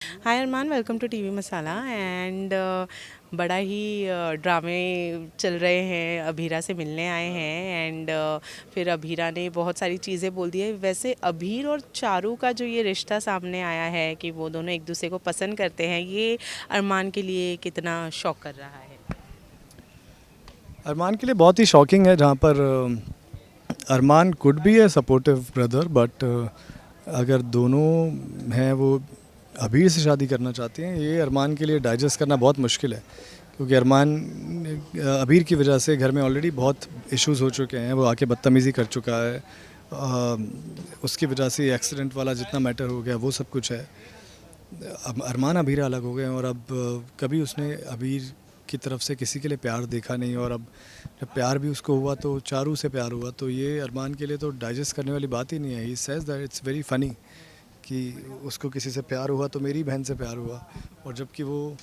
Hi Armaan, welcome to TV Masala and बड़ा ही ड्रामे चल रहे हैं। अभीरा से मिलने आए हैं एंड फिर अभीरा ने बहुत सारी चीज़ें बोल दी है। वैसे अभीर और चारू का जो ये रिश्ता सामने आया है कि वो दोनों एक दूसरे को पसंद करते हैं, ये अरमान के लिए कितना शॉक कर रहा है? अरमान के लिए बहुत ही शॉकिंग है, जहाँ पर Armaan could be a supportive brother, but अगर दोनों हैं वो अबीर से शादी करना चाहते हैं, ये अरमान के लिए डाइजेस्ट करना बहुत मुश्किल है। क्योंकि अरमान अबीर की वजह से घर में ऑलरेडी बहुत इश्यूज हो चुके हैं। वो आके बदतमीज़ी कर चुका है, उसकी वजह से एक्सीडेंट वाला जितना मैटर हो गया वो सब कुछ है। अब अरमान अबीर अलग हो गए हैं और अब कभी उसने अबीर की तरफ से किसी के लिए प्यार देखा नहीं। और अब जब प्यार भी उसको हुआ तो चारू से प्यार हुआ, तो ये अरमान के लिए तो डाइजेस्ट करने वाली बात ही नहीं है। He says that it's very funny कि उसको किसी से प्यार हुआ तो मेरी बहन से प्यार हुआ, और जबकि वो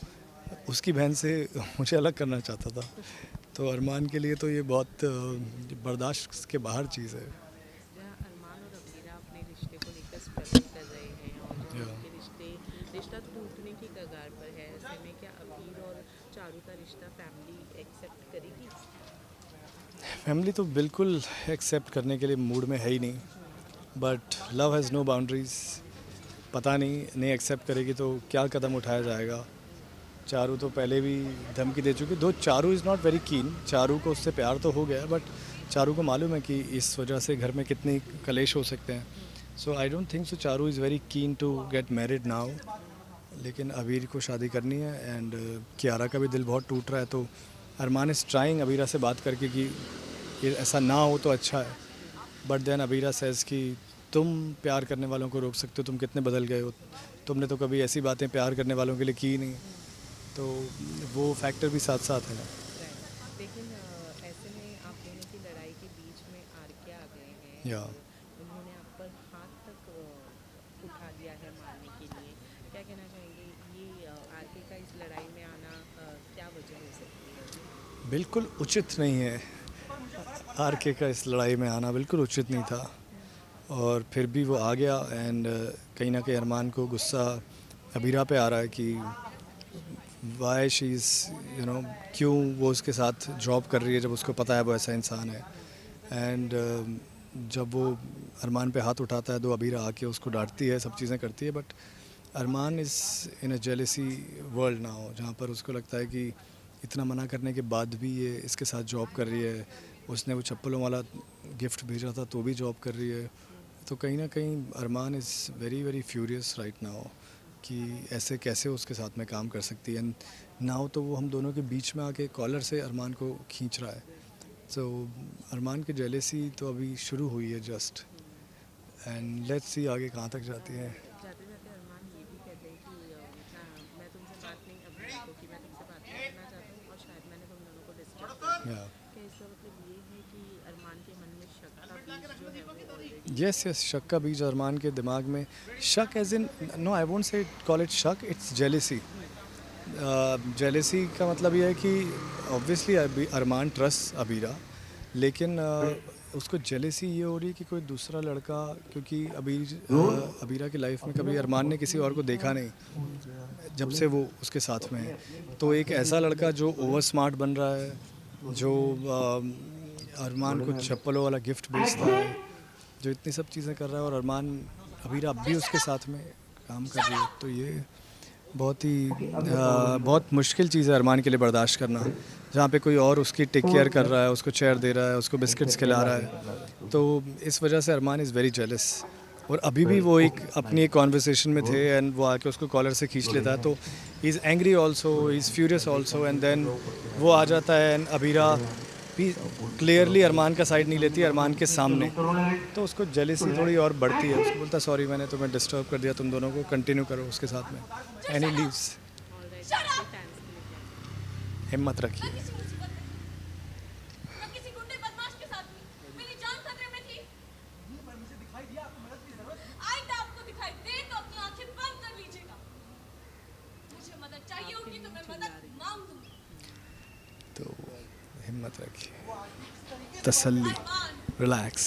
उसकी बहन से मुझे अलग करना चाहता था। तो अरमान के लिए तो ये बहुत बर्दाश्त के बाहर चीज़ है। जहाँ अरमान और अबीरा अपने रिश्ते को लेकर स्ट्रगल कर रहे हैं और जो या उनके रिश्ता टूटने की कगार पर है, ऐसे में क्या अबीर और चारू का रिश्ता फैमिली एक्सेप्ट करेगी? फैमिली तो बिल्कुल एक्सेप्ट करने के लिए मूड में है ही नहीं, but love has no boundaries. पता नहीं एक्सेप्ट करेगी तो क्या कदम उठाया जाएगा। चारू तो पहले भी धमकी दे चुकी, दो Charu is not very keen. Charu को उससे प्यार तो हो गया, बट चारू को मालूम है कि इस वजह से घर में कितने कलेश हो सकते हैं। So I don't think so Charu is very keen to get married now. लेकिन अबीर को शादी करनी है एंड कियारा का भी दिल बहुत टूट रहा है। तो अरमान इज़ ट्राइंग अबीरा से बात करके कि ये ऐसा ना हो तो अच्छा है। बट देन अबीरा सेज़ कि तुम प्यार करने वालों को रोक सकते हो, तुम कितने बदल गए हो, तुमने तो कभी ऐसी बातें प्यार करने वालों के लिए की नहीं। तो वो फैक्टर भी साथ साथ है। राइट, लेकिन ऐसे में आप दोनों की लड़ाई के बीच में आरके आ गए हैं या और उन्होंने आप पर हाथ तक उठा लिया है मारने के लिए। क्या कहना चाहेंगे, ये आरके का इस लड़ाई में आना क्या वजह हो सकती है? बिल्कुल उचित नहीं है। आर के का इस लड़ाई में आना बिल्कुल उचित नहीं था, और फिर भी वो आ गया। एंड कहीं ना कहीं अरमान को गुस्सा अबीरा पे आ रहा है कि वाई शी इज़ क्यों वो उसके साथ जॉब कर रही है जब उसको पता है वो ऐसा इंसान है। एंड जब वो अरमान पे हाथ उठाता है तो अबीरा आके उसको डांटती है, सब चीज़ें करती है। But Armaan is in a jealousy world now, जहाँ पर उसको लगता है कि इतना मना करने के बाद भी ये इसके साथ जॉब कर रही है। उसने वो चप्पलों वाला गिफ्ट भेजा था तो भी जॉब कर रही है। तो कहीं ना कहीं Armaan is very very furious right now कि ऐसे कैसे उसके साथ में काम कर सकती है। नाउ तो वो हम दोनों के बीच में आके कॉलर से अरमान को खींच रहा है। तो अरमान की जेलेसी तो अभी शुरू हुई है जस्ट, एंड लेट्स सी आगे कहाँ तक जाती है। जाते जाते अरमान ये भी कहते हैं कि मैं तुमसे बात नहीं, अबीरा को, कि मैं तुमसे बात नहीं करना चाहता हूँ और शायद मैंने तुम दोनों को डिस्टर्ब कर दिया। या क्या इसका मतलब ये है कि अरमान के मन में शक का बीज जो है वो ऑलरेडी? यस यस, शक का बीज अरमान के दिमाग में। शक as in, no I won't say call it शक, इट्स जेलेसी। जेलेसी का मतलब ये है कि ऑब्वियसली अरमान ट्रस्ट अबीरा, लेकिन उसको जेलेसी ये हो रही है कि कोई दूसरा लड़का, क्योंकि अबीरा की लाइफ में कभी अरमान ने किसी और को देखा नहीं जब से वो उसके साथ में है। तो एक ऐसा लड़का जो ओवर स्मार्ट बन रहा है, जो अरमान को चप्पलों वाला गिफ्ट बेचता है, जो इतनी सब चीज़ें कर रहा है, और अरमान अबीरा अब भी उसके साथ में काम कर रही है। तो ये बहुत ही बहुत मुश्किल चीज़ है अरमान के लिए बर्दाश्त करना, जहाँ पे कोई और उसकी टेक केयर कर रहा है, उसको चेयर दे रहा है, उसको बिस्किट्स खिला रहा है। तो इस वजह से अरमान इज़ वेरी जेलस। और अभी भी वो एक अपनी एक कॉन्वर्सेशन में थे एंड वो आके उसको कॉलर से खींच लेता है। तो he is angry also, he is furious also, and then वो आ जाता है एंड अबीरा भी क्लियरली अरमान का साइड नहीं लेती अरमान के सामने। तो उसको जेलिसी थोड़ी और बढ़ती है। उसको बोलता सॉरी मैंने तुम्हें डिस्टर्ब कर दिया, तुम दोनों को कंटिन्यू करो उसके साथ में। And he leaves. All right, आपके फैंस के लिए क्या कहेंगे? हिम्मत रखिए। आप क्यों चिल्ला रही हैं? तो हिम्मत रखिए, तसल्ली, रिलैक्स।